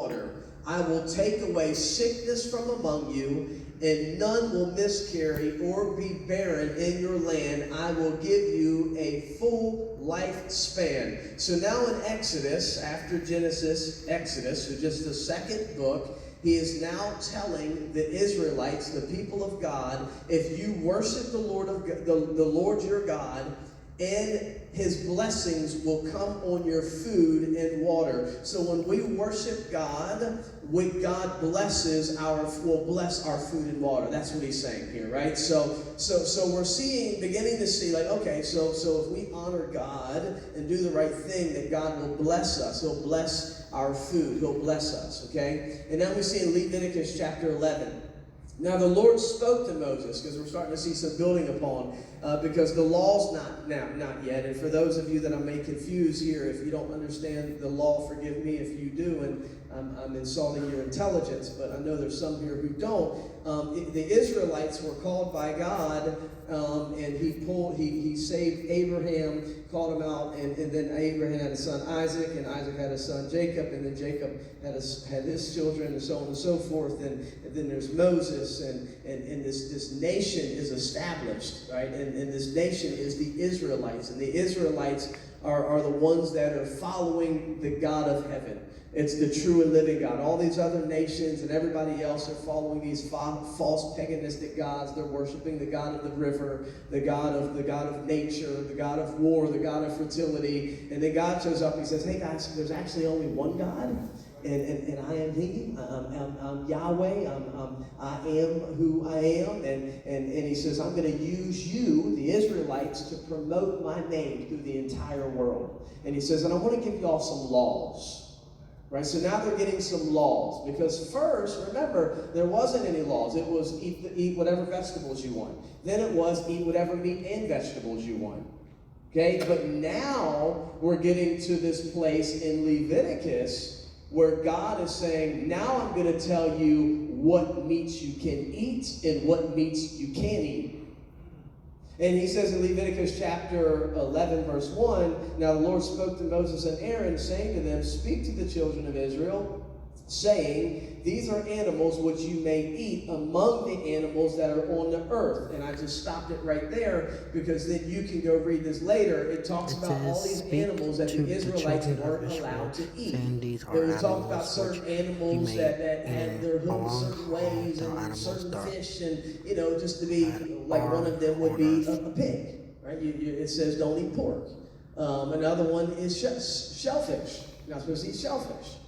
water. I will take away sickness from among you, and none will miscarry or be barren in your land. I will give you a full lifespan. So now in Exodus, after Genesis, Exodus, so just the second book, he is now telling the Israelites, the people of God, if you worship the Lord your God, and his blessings will come on your food and water. So when we worship God, God will bless our food and water. That's what he's saying here, right? So we're beginning to see, like, okay, so if we honor God and do the right thing, that God will bless us. He'll bless our food. He'll bless us, okay? And now we see in Leviticus chapter 11. Now the Lord spoke to Moses, because we're starting to see some building upon, because the law's not yet. And for those of you that I may confuse here, if you don't understand the law, forgive me if you do, and I'm insulting your intelligence, but I know there's some here who don't. The Israelites were called by God, and he saved Abraham, called him out, and then Abraham had a son Isaac, and Isaac had a son Jacob, and then Jacob had his children, and so on and so forth, and then there's Moses, and this nation is established, right? And this nation is the Israelites, and the Israelites are the ones that are following the God of heaven. It's the true and living God. All these other nations and everybody else are following these false paganistic gods. They're worshiping the God of the river, the God of nature, the God of war, the God of fertility. And then God shows up. He says, "Hey guys, there's actually only one God, and I am He. I'm Yahweh. I am who I am." And He says, "I'm going to use you, the Israelites, to promote my name through the entire world." And He says, "And I want to give you all some laws." Right, so now they're getting some laws, because first, remember, there wasn't any laws. It was eat whatever vegetables you want. Then it was eat whatever meat and vegetables you want. Okay, but now we're getting to this place in Leviticus where God is saying, now I'm going to tell you what meats you can eat and what meats you can't eat. And he says in Leviticus chapter 11, verse 1, "Now the Lord spoke to Moses and Aaron, saying to them, Speak to the children of Israel, saying, These are animals which you may eat among the animals that are on the earth." And I just stopped it right there, because then you can go read this later. It talks about all these animals that the Israelites weren't allowed to eat. It talks about certain animals that had their hooves certain ways, and certain fish, and just to be like, one of them would be a pig, right? It says don't eat pork. Another one is shellfish. You're not supposed to eat shellfish.